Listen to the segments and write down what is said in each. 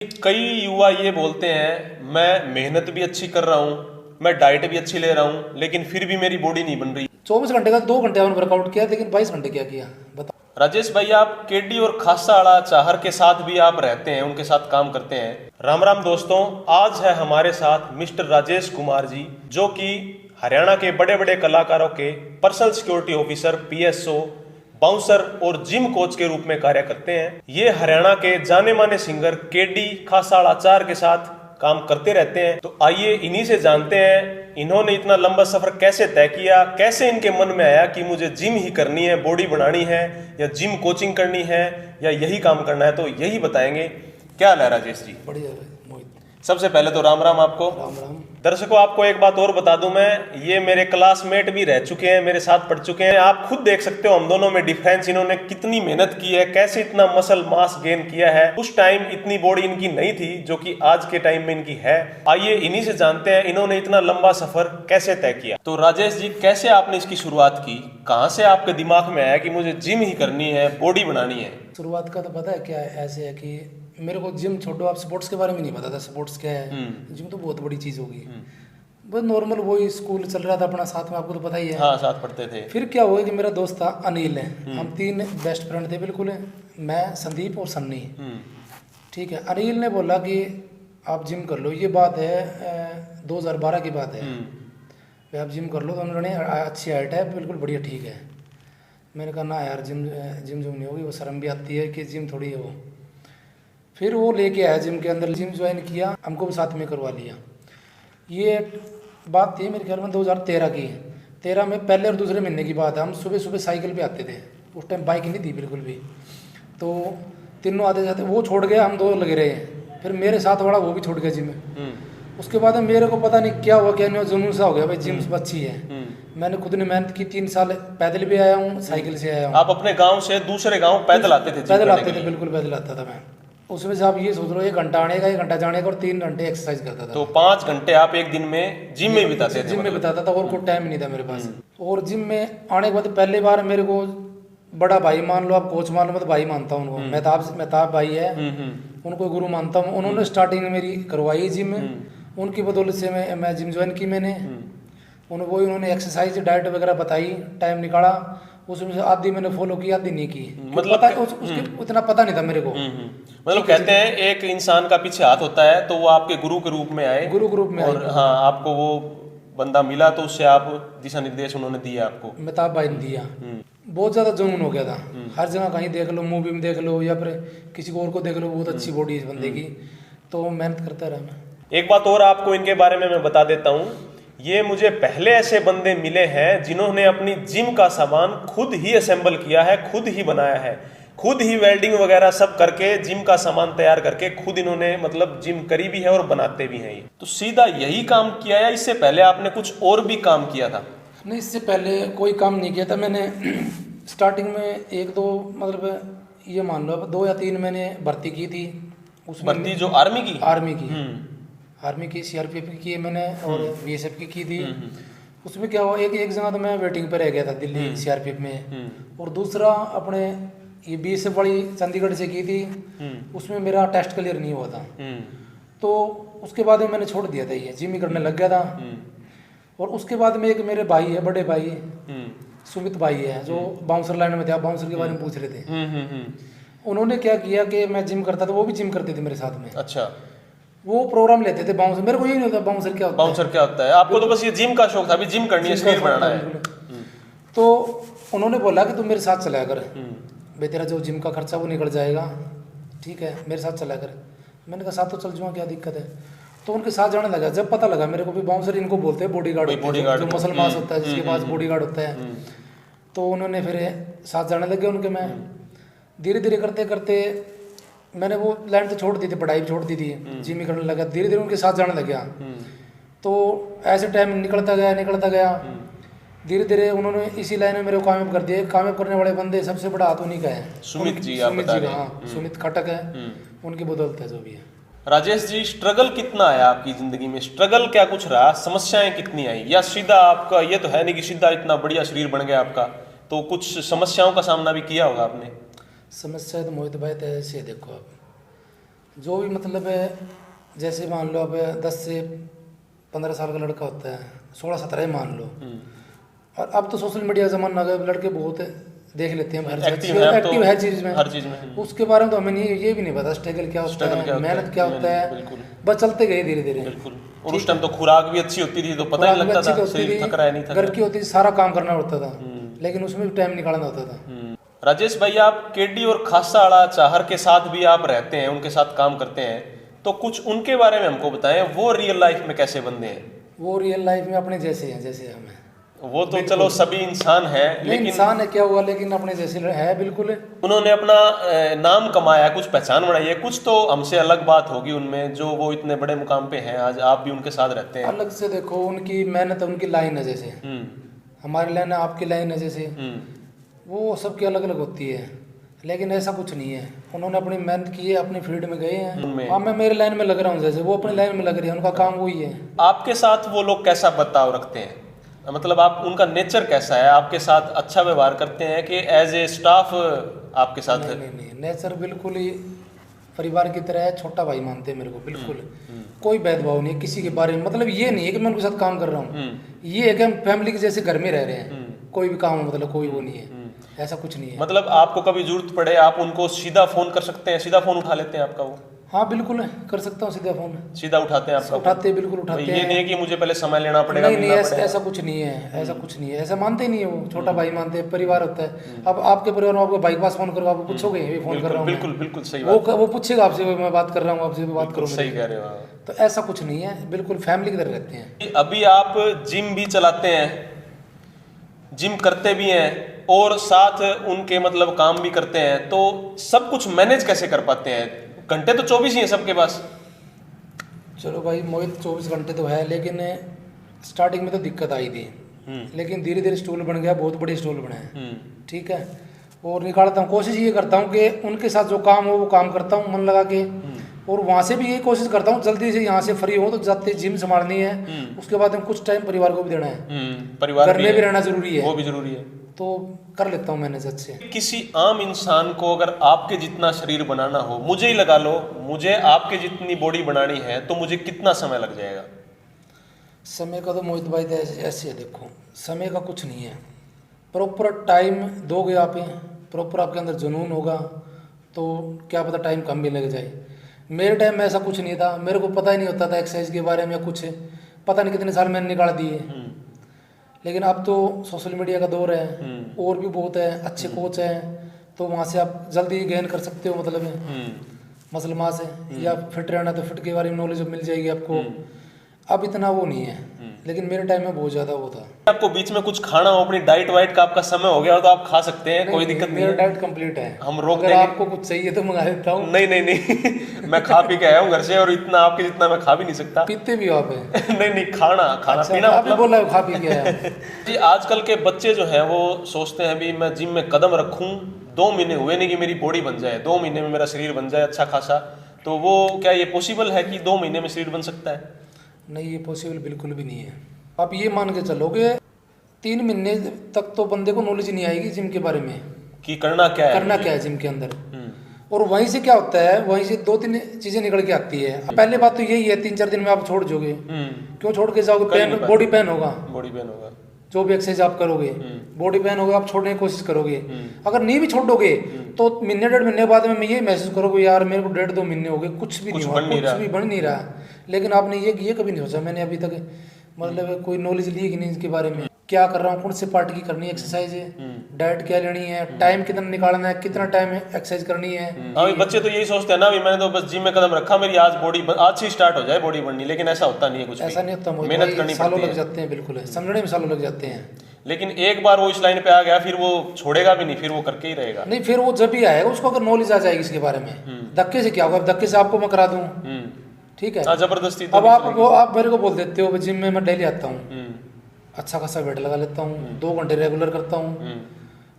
कई युवा ये बोलते हैं मैं मेहनत भी अच्छी कर रहा हूँ, मैं डाइट भी अच्छी ले रहा हूँ, लेकिन फिर भी मेरी बॉडी नहीं बन रही। 24 घंटे का 2 घंटे हमने वर्कआउट किया, लेकिन 22 घंटे क्या किया बताओ। राजेश भाई, आप केडी और खासा आड़ा चाहर के साथ भी आप रहते हैं, उनके साथ काम करते हैं। राम राम दोस्तों, आज है हमारे साथ मिस्टर राजेश कुमार जी, जो कि हरियाणा के बड़े बड़े कलाकारों के personal security officer, PSO, bouncer और जिम कोच के रूप में कार्य करते हैं। ये हरियाणा के जाने माने सिंगर केडी खासा आचार के साथ काम करते रहते हैं। तो आइए इन्हीं से जानते हैं इन्होंने इतना लंबा सफर कैसे तय किया, कैसे इनके मन में आया कि मुझे जिम ही करनी है, बॉडी बनानी है, या जिम कोचिंग करनी है, या यही काम करना है। तो यही बताएंगे। क्या हाल है राजेश जी? बढ़िया भाई मोहित। सबसे पहले तो राम राम आपको। राम राम। दर्शकों, आपको एक बात और बता दूं मैं, ये मेरे क्लासमेट भी रह चुके हैं, मेरे साथ पढ़ चुके हैं। आप खुद देख सकते हो हम दोनों में डिफरेंस। इन्होंने कितनी मेहनत की है, कैसे इतना मसल मास गेन किया है। उस टाइम इतनी बॉडी इनकी नहीं थी जो कि आज के टाइम में इनकी है। आइए इन्हीं से जानते हैं इन्होंने इतना लंबा सफर कैसे तय किया। तो राजेश जी, कैसे आपने इसकी शुरुआत की? कहाँ से आपके दिमाग में आया कि मुझे जिम ही करनी है, बॉडी बनानी है? शुरुआत का तो पता है क्या है, ऐसे है कि मेरे को जिम छोड़ो, आप स्पोर्ट्स के बारे में नहीं पता था स्पोर्ट्स क्या है। जिम तो बहुत बड़ी चीज़ होगी। बस नॉर्मल वही स्कूल चल रहा था अपना, साथ में आपको तो पता ही है। हाँ, साथ पढ़ते थे। फिर क्या हुआ कि मेरा दोस्त था अनिल है, हम 3 बेस्ट फ्रेंड थे बिल्कुल, मैं, संदीप और सन्नी। ठीक है, अनिल ने बोला कि आप जिम कर लो। ये बात है 2012 की बात है। भाई आप जिम कर लो। तो उन्होंने अच्छी हाइट है, बिल्कुल बढ़िया, ठीक है। मैंने कहा ना यार, जिम जिम नहीं होगी, वो शर्म भी आती है कि जिम थोड़ी है वो। फिर वो लेके आया जिम के अंदर, जिम ज्वाइन किया, हमको भी साथ में करवा लिया। ये बात थी मेरे ख्याल में 2013 की। 13 में पहले और दूसरे महीने की बात है। हम सुबह सुबह साइकिल पे आते थे, उस टाइम बाइक नहीं थी बिल्कुल भी। तो तीनों आते जाते, वो छोड़ गया, हम 2 लगे रहे। फिर मेरे साथ वाला वो भी छोड़ गया जिम। उसके बाद मेरे को पता नहीं क्या हुआ, क्या नहीं, जुनून सा हो गया भाई, जिम अच्छी है। मैंने खुद ने मेहनत की, 3 साल पैदल भी आया हूँ, साइकिल से आया हूँ। आप अपने गांव से दूसरे गांव पैदल आते थे? पैदल आते थे, बिल्कुल पैदल आता था मैं। उसमें से आप ये सोच लो, 1 घंटा आने का, 1 घंटा जाने का, और 3 घंटे एक्सरसाइज करता था। तो 5 घंटे आप एक दिन में जिम में बिताते थे? जिम में बिताता था, और कोई टाइम नहीं था मेरे पास। और जिम में आने के बाद पहली बार मेरे को बड़ा भाई मान लो, आप कोच मान लो, मैं तो भाई मानता हूँ उनको। मेहताब भाई है, उनको गुरु मानता हूँ। उन्होंने स्टार्टिंग में मेरी करवाई जिम में, उनकी बदौलत से मैं जिम ज्वाइन की मैंने। उन्होंने एक्सरसाइज डाइट वगैरह बताई, टाइम निकाला, उसमें से आधी मैंने फॉलो की, आधी नहीं की। मतलब उसके उतना पता नहीं था मेरे को। मतलब कहते हैं एक इंसान का पीछे हाथ होता है, तो वो आपके गुरु के रूप में आए। गुरु के रूप में और हाँ, आपको वो बंदा मिला, तो उससे आप दिशा निर्देश उन्होंने दिया आपको। मेहताब भाई ने दिया। बहुत ज़्यादा जुनून हो गया था। हर जगह कहीं देख लो, मूवी में देख लो, या फिर किसी को और को देख लो, बहुत अच्छी बॉडी है इस बंदे की। तो मेहनत करता रहा मैं। एक बात और आपको इनके बारे में मैं बता देता हूँ, ये मुझे पहले ऐसे बंदे मिले हैं जिन्होंने अपनी जिम का सामान खुद ही असेंबल किया है, खुद ही बनाया है, खुद ही वेल्डिंग वगैरह सब करके जिम का सामान तैयार करके खुद इन्होंने मतलब जिम करी भी है और बनाते भी हैं। ये तो सीधा यही काम किया है? इससे पहले आपने कुछ और भी काम किया था? नहीं, इससे पहले कोई काम नहीं किया था मैंने। स्टार्टिंग में 1-2 मतलब ये मान लो 2 या 3 मैंने भर्ती की थी। उसमें भर्ती जो आर्मी की? आर्मी की सीआरपीएफ की है मैंने, और बीएसएफ की थी। उसमें क्या हुआ, एक जगह तो मैं वेटिंग पे रह गया था दिल्ली सीआरपीएफ में, और दूसरा अपने ये बीएसएफ वाली चंडीगढ़ से की थी, उसमें मेरा टेस्ट क्लियर नहीं हुआ था। तो उसके बाद में मैंने छोड़ दिया था, ये जिम ही करने लग गया था। और उसके बाद में एक मेरे भाई है, बड़े भाई सुमित भाई है, जो बाउंसर लाइन में थे। आप बाउंसर के बारे में पूछ रहे थे। उन्होंने क्या किया कि मैं जिम करता था, वो भी जिम करते थे मेरे साथ में। अच्छा। वो प्रोग्राम लेते थे बाउंसर। मेरे को यही नहीं होता बाउंसर क्या होता है। बाउंसर क्या होता है? आपको तो बस ये जिम का शौक था, अभी जिम करनी है, शरीर बनाना है। तो उन्होंने बोला कि तुम मेरे साथ चला कर, भाई तेरा जो जिम का खर्चा वो निकल जाएगा, ठीक है, मेरे साथ चला कर। मैंने कहा साथ तो चल जाऊँगा, क्या दिक्कत है। तो उनके साथ जाने लगा। जब पता लगा मेरे को भी बाउंसर इनको बोलते हैं बॉडीगार्ड, जो मसल मास होता है जिसके पास बॉडीगार्ड होता है। तो उन्होंने फिर साथ जाने लगे उनके। मैं धीरे धीरे करते करते मैंने वो लाइन तो छोड़ दी थी, पढ़ाई भी छोड़ दी थी, जिम ही करने लगा। धीरे धीरे उनके साथ जाने लग गया। तो ऐसे टाइम निकलता गया। धीरे धीरे उन्होंने इसी लाइन में मेरे को कामयाब कर दिया। कामयाब करने वाले बंदे सबसे बड़ा हाथ उन्हीं का है, सुमित जी। आप बता रहे हैं सुमित खटक है, उनकी बदौलत है जो भी है। राजेश जी, स्ट्रगल कितना आया आपकी जिंदगी में? स्ट्रगल क्या कुछ रहा? समस्याएं कितनी आई? या सीधा आपका ये तो है नहीं कि सीधा इतना बढ़िया शरीर बन गया आपका, तो कुछ समस्याओं का सामना भी किया होगा आपने? समस्या तो मोहित भाई तो ऐसे देखो, आप जो भी मतलब है, जैसे मान लो अब 10 से 15 साल का लड़का होता है, 16-17 ही मान लो, और अब तो सोशल मीडिया का जमाना आ गया, लड़के बहुत देख लेते हैं हर एक्टिव है चीज़ में, उसके बारे में तो हमें नहीं, ये भी नहीं पता स्ट्रगल क्या होता है, मेहनत क्या होता है, बस चलते गए धीरे धीरे। और उस टाइम तो खुराक भी अच्छी होती थी, तो पता नहीं लगता था शरीर थक रहा है नहीं थक रहा। घर की होती थी, सारा काम करना पड़ता था, लेकिन उसमें भी टाइम निकालना होता था। राजेश भाई, आप केडी और खासा आड़ा चाहर के साथ भी आप रहते हैं, उनके साथ काम करते हैं, तो कुछ उनके बारे में हमको बताएं, वो रियल लाइफ में कैसे बंदे हैं? वो रियल लाइफ में अपने जैसे हैं, जैसे हम हैं। वो तो चलो सभी इंसान है, लेकिन इंसान है क्या हुआ, लेकिन अपने जैसे है बिल्कुल। उन्होंने अपना नाम कमाया, कुछ पहचान बनाई है, कुछ तो हमसे अलग बात होगी उनमें, जो वो इतने बड़े मुकाम पे हैं, आज आप भी उनके साथ रहते हैं। अलग से देखो, उनकी मेहनत, उनकी लाइन है जैसे हमारी लाइन है, आपकी लाइन है जैसे, वो सबकी अलग अलग होती है, लेकिन ऐसा कुछ नहीं है। उन्होंने अपनी मेहनत की है, अपनी फील्ड में गए हैं। हाँ, मैं मेरे लाइन में लग रहा हूँ, जैसे वो अपनी लाइन में लग रही है, उनका काम वही है। आपके साथ वो लोग कैसा बर्ताव रखते हैं, मतलब आप उनका नेचर कैसा है? आपके साथ अच्छा व्यवहार करते हैं कि एज ए स्टाफ आपके साथ? नहीं, नेचर बिल्कुल ही परिवार की तरह है, छोटा भाई मानते हैं मेरे को बिल्कुल। कोई भेदभाव नहीं है किसी के बारे में, मतलब ये नहीं है कि मैं उनके साथ काम कर रहा हूँ, ये है कि हम फैमिली के जैसे घर में रह रहे हैं, कोई भी काम मतलब कोई वो नहीं है, ऐसा कुछ नहीं है। मतलब आपको कभी जरूरत पड़े, आप उनको सीधा फोन कर सकते हैं, सीधा फोन उठा लेते हैं आपका वो? हाँ बिल्कुल कर सकता हूँ, सीधा फोन सीधा उठाते हैं आपका? उठाते हैं, बिल्कुल उठाते हैं। ये नहीं है कि मुझे पहले समय लेना पड़ेगा? नहीं, ऐसा कुछ नहीं है, ऐसा कुछ नहीं है, ऐसा मानते ही नहीं है वो, छोटा भाई मानते हैं, परिवार होता है। अब आपके परिवार में आपके भाई के पास फोन करो, आप पूछोगे ये फोन कर रहा हूँ? बिल्कुल सही बात। वो पूछेगा आपसे, मैं बात कर रहा हूँ आपसे, बात करो। सही कह रहे हो। तो ऐसा कुछ नहीं है, बिल्कुल फैमिली की तरह रहते हैं। अभी आप जिम भी चलाते हैं, जिम करते भी हैं, और साथ उनके मतलब काम भी करते हैं, तो सब कुछ मैनेज कैसे कर पाते हैं? घंटे तो 24 ही हैं सबके पास। चलो भाई मोहित, 24 घंटे तो है, लेकिन स्टार्टिंग में तो दिक्कत आई थी, लेकिन धीरे धीरे स्टूल बन गया, बहुत बड़े स्टूल बने हैं, ठीक है। और निकालता हूँ, कोशिश ये करता हूँ कि उनके साथ जो काम हो वो काम करता हूँ मन लगा के, और वहाँ से भी यही कोशिश करता हूँ जल्दी से यहाँ से फ्री हो तो जाते जिम संभालनी है, उसके बाद में कुछ टाइम परिवार को भी देना है, परिवार घर में भी रहना जरूरी है, वो भी जरूरी है, तो कर लेता हूँ मैंने अच्छे। किसी आम इंसान को अगर आपके जितना शरीर बनाना हो, मुझे ही लगा लो, मुझे आपके जितनी बॉडी बनानी है, तो मुझे कितना समय लग जाएगा? समय का तो मोहित भाई ऐसे है, देखो समय का कुछ नहीं है, प्रॉपर टाइम दोगे आप, प्रॉपर आपके अंदर जुनून होगा तो क्या पता टाइम कम भी लग जाए। मेरे टाइम में ऐसा कुछ नहीं था, मेरे को पता ही नहीं होता था एक्सरसाइज के बारे में, कुछ पता नहीं कितने साल मैंने निकाल दिए। लेकिन अब तो सोशल मीडिया का दौर है, और भी बहुत है, अच्छे कोच हैं, तो वहाँ से आप जल्दी गेन कर सकते हो, मतलब मसल मास है, या फिट रहना तो फिट के बारे में नॉलेज मिल जाएगी आपको। अब इतना वो नहीं है, लेकिन मेरे टाइम में बहुत ज़्यादा वो था। आपको बीच में कुछ खाना हो, अपनी डाइट वाइट का आपका समय हो गया हो तो आप खा सकते हैं, कोई दिक्कत नहीं है। मेरा डाइट कंप्लीट है, हम रोक अगर आपको कुछ चाहिए तो मंगा देता हूँ। नहीं मैं खा पी के आया हूँ घर से, और इतना आपके जितना मैं खा भी नहीं सकता। पीते भी हो आप? नहीं खाना अच्छा, पीना मतलब बोला खा पी के आया। जी, आजकल के बच्चे जो हैं वो सोचते हैं भी मैं जिम में कदम रखूं, 2 महीने हुए नहीं कि मेरी बॉडी बन जाए, 2 महीने में मेरा शरीर बन जाए अच्छा खासा, तो वो क्या ये पॉसिबल है कि 2 महीने में शरीर बन सकता है? नहीं, ये पॉसिबल बिल्कुल भी नहीं है। आप ये मान के चलोगे 3 महीने तक तो बंदे को नॉलेज नहीं आएगी जिम के बारे में, कि करना क्या है जिम के अंदर। और वहीं से क्या होता है, वहीं से 2-3 चीजें निकल के आती है। पहले बात तो यही है, 3-4 दिन में आप छोड़ दोगे, क्यों छोड़ के जाओगे? बॉडी पेन होगा, जो भी एक्सरसाइज आप करोगे बॉडी पेन होगा, आप छोड़ने की कोशिश करोगे। अगर नहीं भी छोड़ोगे तो महीने 1.5 महीने बाद में ये महसूस करोगे यार मेरे को 1.5-2 महीने हो गए, कुछ भी नहीं हुआ, कुछ भी बन नहीं रहा। लेकिन आपने ये कभी नहीं सोचा, मैंने अभी तक मतलब कोई नॉलेज ली कि नहीं इसके बारे में, क्या कर रहा हूँ, कौन से पार्ट की करनी है एक्सरसाइज है, डाइट क्या लेनी है, टाइम कितना निकालना है, कितना टाइम एक्सरसाइज करनी है। अभी बच्चे तो यही सोचते हैं ना, अभी मैंने तो बस जिम में कदम रखा, मेरी आज से स्टार्ट हो जाए बॉडी बननी, लेकिन ऐसा होता नहीं है, कुछ ऐसा नहीं होता, मेहनत करनी सालों लग जाते हैं, बिल्कुल समझने में सालों लग जाते हैं। लेकिन एक बार वो इस लाइन पे आ गया फिर वो छोड़ेगा भी नहीं, फिर वो करके ही रहेगा। नहीं, फिर वो जब भी आएगा उसको अगर नॉलेज आ जाएगी इसके बारे में, धक्के से क्या होगा, धक्के से आपको मैं करा दूं, ठीक है, जबरदस्ती। अब आप मेरे को बोल देते हो जिम में मैं डेली आता हूँ, अच्छा खासा वेट लगा लेता हूँ, 2 घंटे रेगुलर करता हूँ,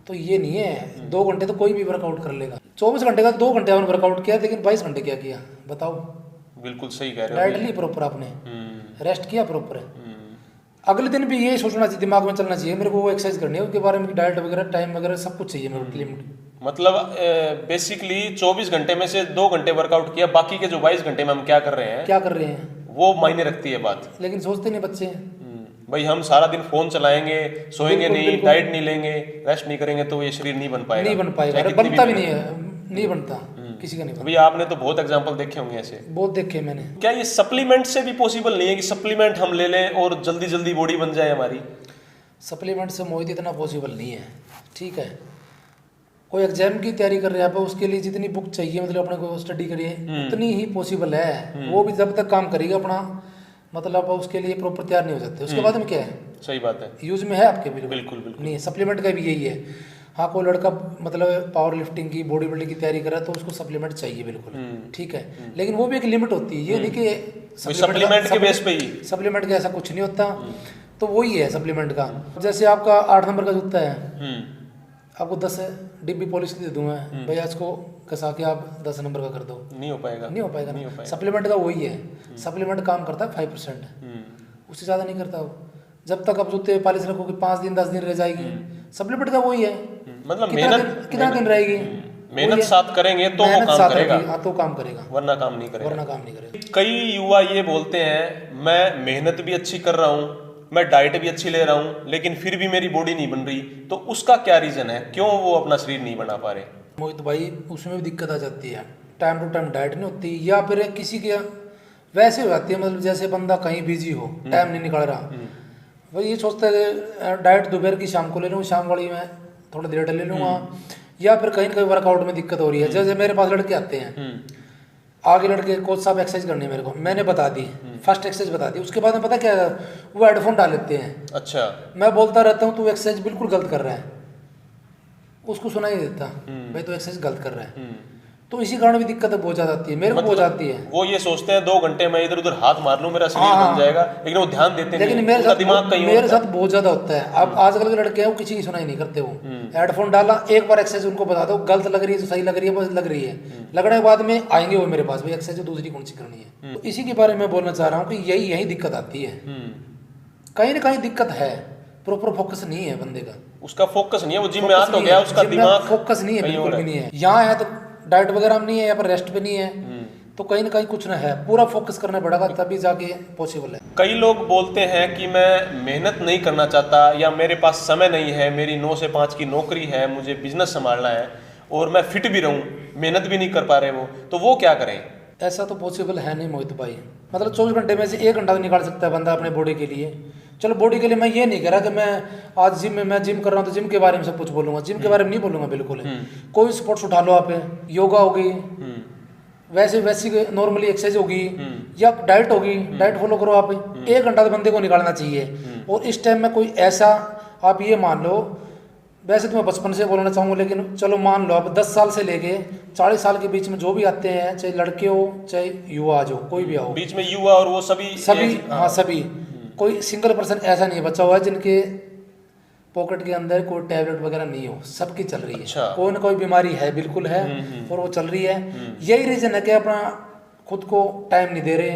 तो ये नहीं है 2 घंटे तो कोई भी वर्कआउट कर लेगा। 24 घंटे का 2 घंटे आपने वर्कआउट किया, लेकिन 22 घंटे क्या किया बताओ? बिल्कुल सही कह रहे हो। डाइट ली प्रॉपर आपने, रेस्ट किया प्रॉपर है, अगले दिन भी ये सोचना चाहिए, दिमाग में चलना चाहिए मेरे को वो एक्सरसाइज करनी है, उसके बारे में डाइट वगैरह टाइम वगैरह सब कुछ चाहिए मेरे को, लिमिट मतलब बेसिकली 24 घंटे में से 2 घंटे वर्कआउट किया, बाकी के जो 22 घंटे में हम क्या कर रहे हैं, क्या कर रहे हैं, वो मायने रखती है बात। लेकिन सोचते नहीं बच्चे। भाई हम सारा दिन फोन चलाएंगे, सोएंगे बिल्कुल, नहीं, बिल्कुल। डाइट नहीं लेंगे, रेस्ट नहीं करेंगे, तो ये शरीर नहीं बन पाएगा, नहीं बन पाएगा, चाहे अरे कितनी बनता भी भी नहीं है, नहीं बनता, किसी का नहीं बनता। अभी आपने तो बहुत एग्जांपल देखे होंगे ऐसे। बहुत देखे मैंने। क्या ये सप्लीमेंट से भी पॉसिबल नहीं है कि सप्लीमेंट हम ले लें और जल्दी जल्दी बॉडी बन जाए हमारी? सप्लीमेंट से मोहित इतना पॉसिबल नहीं है, ठीक है। कोई एग्जाम की तैयारी कर रहे हैं आप, उसके लिए जितनी बुक चाहिए, मतलब अपने को स्टडी करिए, उतनी ही पॉसिबल है। वो भी जब तक काम करेगा अपना, मतलब उसके लिए प्रॉपर तैयार नहीं हो सकते, उसके बाद में क्या है, सही बात है, यूज में है आपके, बिल्कुल बिल्कुल बिल्कुल। नहीं। सप्लीमेंट का भी यही है। हाँ, कोई लड़का मतलब पावर लिफ्टिंग की, बॉडी बिल्डिंग की तैयारी कर रहा है, तो उसको सप्लीमेंट चाहिए, बिल्कुल ठीक है। लेकिन वो भी एक लिमिट होती है, ये नहीं कि सप्लीमेंट के बेस पे ही। सप्लीमेंट का ऐसा कुछ नहीं होता। तो वही है सप्लीमेंट का। जैसे आपका 8 नंबर का जूता है, आपको 10 डिब्बी पॉलिश की दे दूंगा, भैया इसको कसा के आप 10 नंबर का कर दो, नहीं हो पाएगा, नहीं हो पाएगा ना। सप्लीमेंट का वही है, सप्लीमेंट काम करता है 5%, उससे ज़्यादा नहीं करता वो। जब तक आप जूते पॉलिश रखोगे 5 दिन 10 दिन रह जाएगी, सप्लीमेंट का वही है। मतलब कितना दिन रहेगी, मेहनत साथ करेंगे तो वो काम करेगा, हाँ तो काम करेगा, वरना काम नहीं करेगा, वरना काम नहीं करेगा। कई युवा ये बोलते हैं मैं मेहनत भी अच्छी कर रहा हूँ, मैं डाइट भी अच्छी ले रहा हूँ, लेकिन फिर भी मेरी बॉडी नहीं बन रही, तो उसका क्या रीजन है, क्यों वो अपना शरीर नहीं बना पा रहे? मोहित भाई, उसमें भी दिक्कत आ जाती है, टाइम टू टाइम डाइट नहीं होती, या फिर किसी के वैसे हो जाती है, मतलब जैसे बंदा कहीं बिजी हो, टाइम नहीं निकाल रहा, वही ये सोचता है डाइट दोपहर की शाम को ले लूँ, शाम वाली मैं थोड़ा देर ले लूँगा, या फिर कहीं ना कहीं वर्कआउट में दिक्कत हो रही है। जैसे मेरे पास लड़के आते हैं, आगे लड़के कोच साहब एक्सरसाइज करनी है मेरे को, मैंने बता दी, फर्स्ट एक्सरसाइज बता दी, उसके बाद में पता क्या है, वो हेडफोन डाल लेते हैं। अच्छा, मैं बोलता रहता हूँ तू एक्सरसाइज बिल्कुल गलत कर रहा है, उसको सुना ही देता, भाई तू एक्सरसाइज गलत कर रहा है। तो इसी कारण भी दिक्कत बहुत ज्यादा आती है, मेरे को बहुत जाती है। वो ये सोचते हैं 2 घंटे में इधर उधर हाथ मार लूं, मेरा शरीर बन जाएगा, लेकिन वो ध्यान देते नहीं, लेकिन मेरे साथ दिमाग कहीं मेरे साथ बहुत ज्यादा होता है। अब आजकल के लड़के हैं वो किसी की सुनाई नहीं करते, वो हेडफोन डाला, एक बार एक्सरसाइज उनको बता दो, गलत लग रही है तो सही लग रही है, बस लग रही है, लगने के बाद में आएंगे वो मेरे पास, भाई एक्सरसाइज दूसरी कौन सी करनी है। तो इसी के बारे में बोलना चाह रहा हूँ कि यही दिक्कत आती है, कहीं ना कहीं दिक्कत है, प्रॉपर फोकस नहीं है बंदे का, उसका फोकस नहीं है, वो जिम में आ तो गया, उसका दिमाग फोकस नहीं है, बिल्कुल भी नहीं है। यहाँ है तो डाइट वगैरह में नहीं है, या पर रेस्ट पे नहीं है, तो कहीं ना कहीं कुछ ना है, पूरा फोकस करना पड़ेगा तभी जाके पॉसिबल है। कई लोग बोलते हैं कि मैं मेहनत नहीं करना चाहता, या मेरे पास समय नहीं है, मेरी 9 से 5 की नौकरी है, मुझे बिजनेस संभालना है, और मैं फिट भी रहूं, मेहनत भी नहीं कर पा रहे, तो वो क्या करें? ऐसा तो पॉसिबल है नहीं मोहित भाई, मतलब 24 घंटे में से 1 घंटा तो निकाल सकता है बंदा अपने बॉडी के लिए। चलो बॉडी के लिए मैं ये नहीं कह रहा कि मैं आज मैं जिम कर रहा हूँ तो जिम के बारे में सब कुछ बोलूंगा, जिम के बारे में नहीं बोलूंगा बिल्कुल। कोई स्पोर्ट्स उठा लो आप, योगा होगी, वैसी नॉर्मली एक्सरसाइज होगी, या डाइट होगी, डाइट फॉलो करो आप, 1 घंटा तो बंदे को निकालना चाहिए। और इस टाइम में कोई ऐसा, आप ये मान लो, वैसे तो मैं बचपन से बोलना चाहूँगा, लेकिन चलो मान लो आप 10 साल से लेके 40 साल के बीच में जो भी आते हैं, चाहे लड़के हो चाहे युवा जो कोई भी हो, बीच में युवा और वो सभी हाँ सभी, कोई सिंगल पर्सन ऐसा नहीं बचा हुआ है जिनके पॉकेट के अंदर कोई टैबलेट वगैरह नहीं हो, सबकी चल रही है। अच्छा। कोई ना कोई बीमारी है, बिल्कुल है, और वो चल रही है। यही रीजन है कि अपना खुद को टाइम नहीं दे रहे,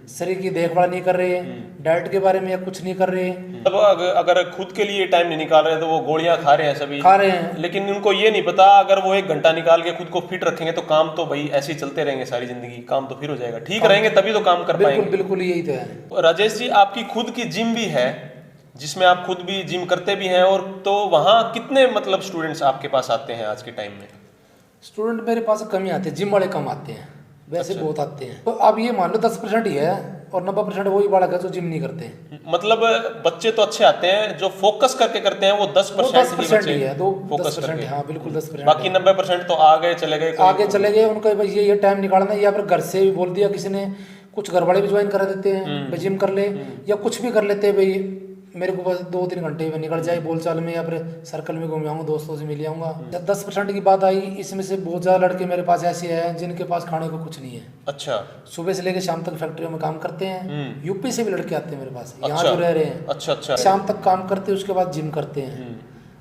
शरीर की देखभाल नहीं कर रहे, डाइट के बारे में या कुछ नहीं कर रहे। तब अगर खुद के लिए टाइम नहीं निकाल रहे तो वो गोलियां खा रहे हैं, सभी खा रहे हैं, लेकिन उनको ये नहीं पता अगर वो 1 घंटा निकाल के खुद को फिट रखेंगे तो काम तो भाई ऐसे ही चलते रहेंगे सारी जिंदगी, काम तो फिर हो जाएगा, ठीक रहेंगे तभी तो काम कर पाएंगे। बिल्कुल यही तो है। राजेश जी, आपकी खुद की जिम भी है जिसमें आप खुद भी जिम करते भी हैं, और तो वहाँ कितने मतलब स्टूडेंट्स आपके पास आते हैं आज के टाइम में? स्टूडेंट मेरे पास कम ही आते हैं, जिम वाले कम आते हैं, वैसे बहुत आते हैं। तो आप ये मान लो 10% ही है, और 90% वही बालक है जो जिम नहीं करते। मतलब बच्चे तो अच्छे आते हैं, जो फोकस करके करते हैं वो 10% ही है, फोकस करके, हाँ बिल्कुल 10%। बाकी 90% तो आगे चले गए, उनका बस ये टाइम निकालना, या फिर घर से भी बोल दिया किसी ने, कुछ घर वाले भी ज्वाइन करा देते हैं, भाई जिम कर ले, या कुछ भी कर लेते हैं, भाई मेरे को बस 2-3 घंटे में निकल जाए बोलचाल में, या फिर सर्कल में घूम आऊँगा, दोस्तों से मिल आऊँगा। 10% की बात आई, इसमें से बहुत ज़्यादा लड़के मेरे पास ऐसे हैं जिनके पास खाने को कुछ नहीं है। अच्छा। सुबह से लेकर शाम तक फैक्ट्रियों में काम करते हैं, यूपी से भी लड़के आते हैं मेरे पास, यहाँ जो रह रहे हैं। अच्छा। शाम तक काम करते हैं, उसके बाद जिम करते हैं,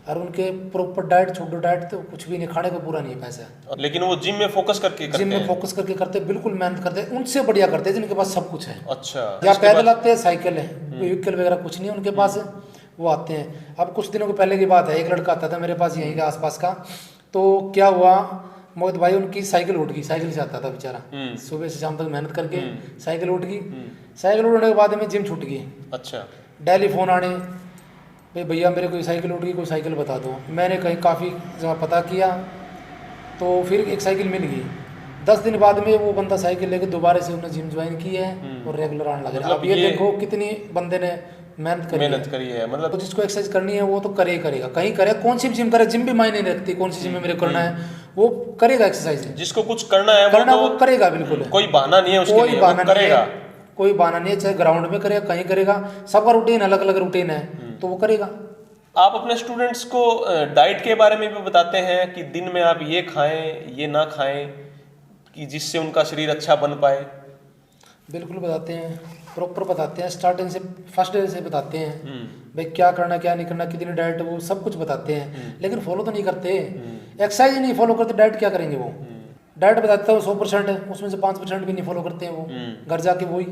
और उनके प्रॉपर डाइट, छोटो डाइट तो कुछ भी नहीं, खाने को पूरा नहीं है पैसा, लेकिन वो जिम में फोकस करके करते, बिल्कुल मेहनत करते हैं, उनसे बढ़िया करते हैं जिनके पास सब कुछ है। अच्छा। या पैदल आते हैं, साइकिल है, व्हीकल वगैरह कुछ नहीं है उनके पास, वो आते हैं। अब कुछ दिनों के पहले की बात है, एक लड़का आता था मेरे पास यहीं के आसपास का, तो क्या हुआ, मोहित भाई उनकी साइकिल उठ गई, साइकिल से आता था बेचारा, सुबह से शाम तक मेहनत करके साइकिल उठ गई। साइकिल उठने के बाद में जिम छूट गई। अच्छा। डेली फ़ोन आने, भाई भैया मेरे कोई साइकिल उठ गई, कोई साइकिल बता दो। मैंने कहीं काफ़ी जगह पता किया तो फिर एक साइकिल मिल गई। 10 दिन बाद में वो बंदा साइकिल लेके दोबारा से उन्होंने जिम ज्वाइन की है और रेगुलर आने लगा। मतलब अब ये देखो कितनी बंदे ने मेहनत करी है। मतलब तो जिसको एक्सरसाइज करनी है वो तो करे ही करेगा, कहीं करे, कौन सी जिम करे, जिम भी मायने नहीं रखती, कौन सी जिम में मेरे करना है, वो करेगा एक्सरसाइज। जिसको कुछ करना है वो करेगा बिल्कुल, कोई बहाना नहीं है उसके लिए, वो करेगा। कोई बहाना नहीं है, चाहे ग्राउंड में करेगा कहीं करेगा, सबका रूटीन अलग अलग रूटीन है तो वो करेगा। आप अपने स्टूडेंट्स को डाइट के बारे में भी बताते हैं कि दिन में आप ये खाएं ये ना खाएं, कि जिससे उनका शरीर अच्छा बन पाए? बिल्कुल बताते हैं, प्रॉपर बताते हैं, स्टार्टिंग से फर्स्ट डे से बताते हैं भाई क्या करना क्या नहीं करना, कितनी डाइट, वो सब कुछ बताते हैं। लेकिन फॉलो तो नहीं करते, एक्सरसाइज ही नहीं फॉलो करते, डाइट क्या करेंगे वो। डाइट बताता हूँ 100% है, उसमें से 5% भी नहीं फॉलो करते हैं वो। घर जाके वही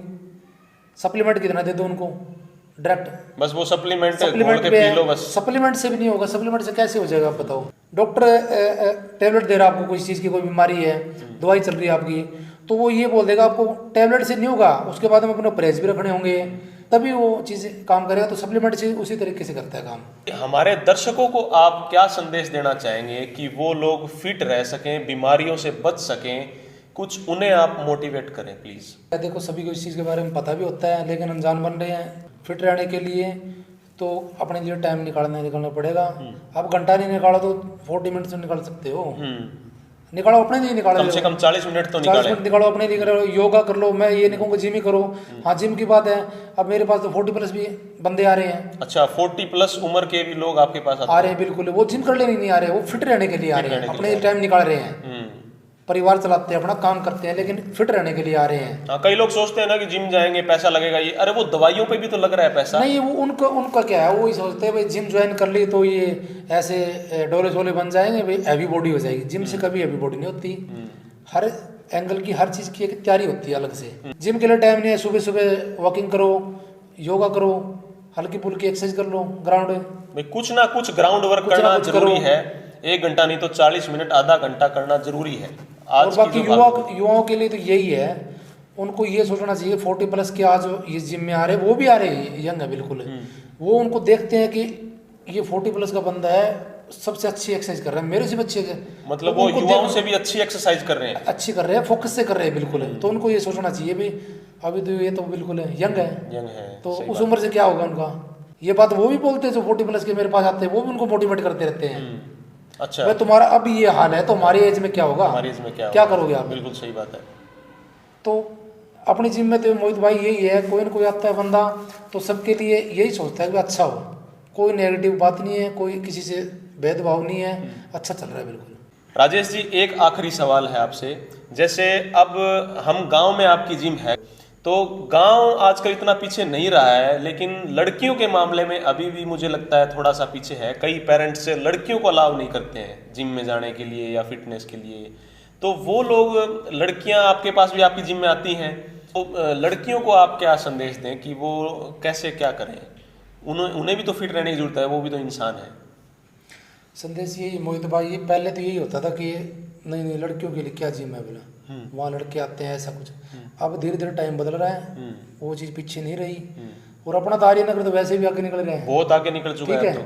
सप्लीमेंट कितना दे दो उनको डायरेक्ट, बस वो सप्लीमेंट के पी लो बस। सप्लीमेंट से भी नहीं होगा, सप्लीमेंट से कैसे हो जाएगा आप बताओ। डॉक्टर टेबलेट दे रहा है आपको, कोई चीज़ की कोई बीमारी है, दवाई चल रही है आपकी, तो वो ये बोल देगा आपको टेबलेट से नहीं होगा, उसके बाद में अपने परहेज भी रखने होंगे तभी वो चीज़ काम करेगा। तो सप्लीमेंट से उसी तरीके से करता है काम। हमारे दर्शकों को आप क्या संदेश देना चाहेंगे कि वो लोग फिट रह सकें, बीमारियों से बच सकें, कुछ उन्हें आप मोटिवेट करें प्लीज। देखो सभी को इस चीज़ के बारे में पता भी होता है, लेकिन अनजान बन रहे हैं। फिट रहने के लिए तो अपने लिए टाइम निकालना पड़ेगा। आप घंटा नहीं निकालो तो 40 मिनट से निकाल सकते हो, निकालो अपने लिए, निकालो कम से कम 40 मिनट तो निकालो, 40 मिनट निकालो अपने लिए, करो योगा कर लो। मैं ये नहीं कहूँगा जिम ही करो, हाँ जिम की बात है। अब मेरे पास तो 40+ भी बंदे आ रहे हैं। अच्छा, 40+ उम्र के भी लोग आपके पास आ रहे हैं? बिल्कुल, वो जिम करने नहीं आ रहे, वो फिट रहने के लिए आ रहे हैं, अपने लिए टाइम निकाल रहे हैं, परिवार चलाते हैं, अपना काम करते हैं, लेकिन फिट रहने के लिए आ रहे हैं। हाँ, कई लोग सोचते हैं ना कि जिम जाएंगे पैसा लगेगा, ये अरे वो दवाइयों पे भी तो लग रहा है पैसा। नहीं, वो उनका क्या है, वो ही सोचते हैं भाई जिम ज्वाइन कर ली तो ये ऐसे डोले शोले बन जाएंगे, भाई हैवी बॉडी हो जाएगी। जिम से कभी हैवी बॉडी नहीं होती, हर एंगल की हर चीज़ की एक तैयारी होती है अलग से। जिम के लिए टाइम नहीं है, सुबह सुबह वॉकिंग करो, योगा करो, हल्की फुल्की एक्सरसाइज कर लो ग्राउंड में, कुछ ना कुछ ग्राउंड वर्क करना जरूरी है। 1 घंटा नहीं तो 40 मिनट, आधा घंटा करना जरूरी है। और बाकी युवाओं के लिए तो यही है, उनको ये सोचना चाहिए 40+ के आज ये जिम में आ रहे, वो भी आ रहे हैं यंग है बिल्कुल, वो उनको देखते हैं कि ये 40+ का बंदा है, सबसे अच्छी एक्सरसाइज कर रहा है, मेरे से बच्चे मतलब वो युवाओं से भी अच्छी एक्सरसाइज कर रहे हैं, अच्छी कर रहे हैं, फोकस से कर रहे हैं बिल्कुल। तो उनको ये सोचना चाहिए भाई अभी तो ये तो बिल्कुल है यंग है, तो उस उम्र से क्या होगा उनका। ये बात वो भी बोलते हैं जो 40+ के मेरे पास आते हैं, वो भी उनको मोटिवेट करते रहते हैं। अच्छा, भाई तुम्हारा अब ये हाल है तो हमारी एज में क्या होगा, हमारी एज में क्या करोगे आप। बिल्कुल सही बात है। तो अपनी जिम में तो मोहित भाई यही है, कोई ना कोई आता है बंदा तो सबके लिए यही सोचता है कि अच्छा हो, कोई नेगेटिव बात नहीं है, कोई किसी से भेदभाव नहीं है, अच्छा चल रहा है बिल्कुल। राजेश जी, एक आखिरी सवाल है आपसे, जैसे अब हम गांव में आपकी जिम है, तो गांव आजकल इतना पीछे नहीं रहा है, लेकिन लड़कियों के मामले में अभी भी मुझे लगता है थोड़ा सा पीछे है। कई पेरेंट्स से लड़कियों को अलाउ नहीं करते हैं जिम में जाने के लिए या फिटनेस के लिए। तो वो लोग, लड़कियां आपके पास भी आपकी जिम में आती हैं, तो लड़कियों को आप क्या संदेश दें कि वो कैसे क्या करें? उन्हें भी तो फिट रहने की जरूरत है, वो भी तो इंसान है। संदेश यही मोहित भाई, पहले तो यही होता था कि नहीं लड़कियों के लिए क्या जिम है बोला, वहाँ लड़के आते हैं ऐसा कुछ। अब धीरे धीरे टाइम बदल रहा है, वो चीज़ पीछे नहीं रही, और अपना तो आर्यनगर तो वैसे भी आगे निकल रहे हैं, बहुत आगे निकल चुका है।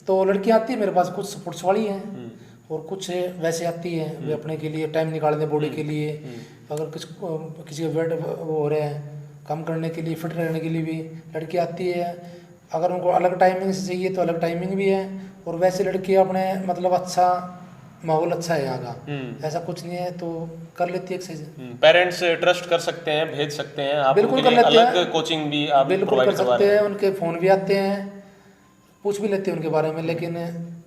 तो लड़कियाँ आती है मेरे पास, कुछ स्पोर्ट्स वाली हैं और कुछ वैसे आती है वे अपने के लिए टाइम निकालने बॉडी के लिए, अगर किसी का वेट वो हो रहा है कम करने के लिए, फिट रहने के लिए भी लड़की आती है। अगर उनको अलग टाइमिंग से चाहिए तो अलग टाइमिंग भी है, और वैसे लड़की अपने मतलब अच्छा माहौल अच्छा है यहाँ का, ऐसा कुछ नहीं है तो कर लेती है एक्सरसाइज। पेरेंट्स ट्रस्ट कर सकते हैं, भेज सकते हैं आप, बिल्कुल कर लेते हैं, अलग कोचिंग भी आप बिल्कुल कर सकते हैं, उनके फ़ोन भी आते हैं, पूछ भी लेते हैं उनके बारे में, लेकिन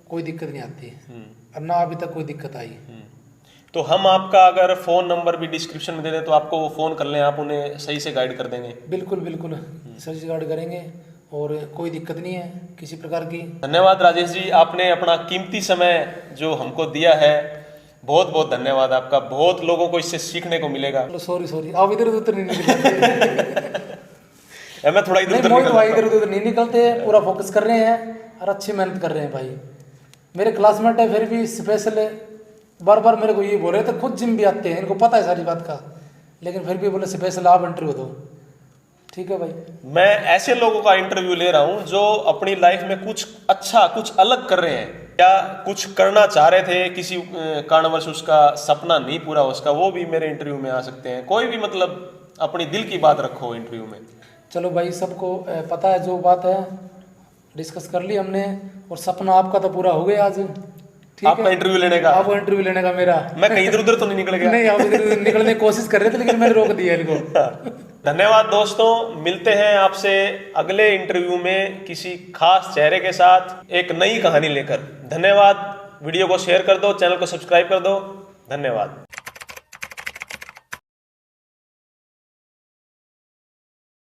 कोई दिक्कत नहीं आती और ना अभी तक कोई दिक्कत आई। तो हम आपका अगर फ़ोन नंबर भी डिस्क्रिप्शन में दे दें तो आपको वो फ़ोन कर लें, आप उन्हें सही से गाइड कर देंगे। बिल्कुल बिल्कुल सही से गाइड करेंगे और कोई दिक्कत नहीं है किसी प्रकार की। धन्यवाद राजेश जी, आपने अपना कीमती समय जो हमको दिया है, बहुत बहुत धन्यवाद आपका। बहुत लोगों को इससे सीखने को मिलेगा। सॉरी आप इधर उधर नहीं निकलते। मैं थोड़ा इधर उधर नहीं निकलते, पूरा फोकस कर रहे हैं और अच्छी मेहनत कर रहे हैं भाई। मेरे क्लासमेट है फिर भी स्पेशल है, बार बार मेरे को ये बोल रहे थे, खुद जिम भी आते हैं, इनको पता है सारी बात का, लेकिन फिर भी बोले स्पेशल आप इंटरव्यू दो। ठीक है भाई। मैं ऐसे लोगों का इंटरव्यू ले रहा हूं जो अपनी लाइफ में कुछ अच्छा कुछ अलग कर रहे हैं, या कुछ करना चाह रहे थे, किसी कारणवश उसका सपना नहीं पूरा हो उसका, वो भी मेरे इंटरव्यू में आ सकते हैं। कोई भी मतलब अपनी दिल की बात रखो इंटरव्यू में। चलो भाई, सबको पता है जो बात है, डिस्कस कर ली हमने, और सपना आपका तो पूरा हो गया आज। ठीक आपका है, इंटरव्यू लेने का, आपको इंटरव्यू लेने का मेरा। मैं कहीं इधर उधर तो नहीं निकल गया? नहीं, आप इधर निकलने की कोशिश कर रहे थे लेकिन मैंने रोक दिया इनको। धन्यवाद दोस्तों, मिलते हैं आपसे अगले इंटरव्यू में किसी खास चेहरे के साथ एक नई कहानी लेकर। धन्यवाद। वीडियो को शेयर कर दो, चैनल को सब्सक्राइब कर दो। धन्यवाद।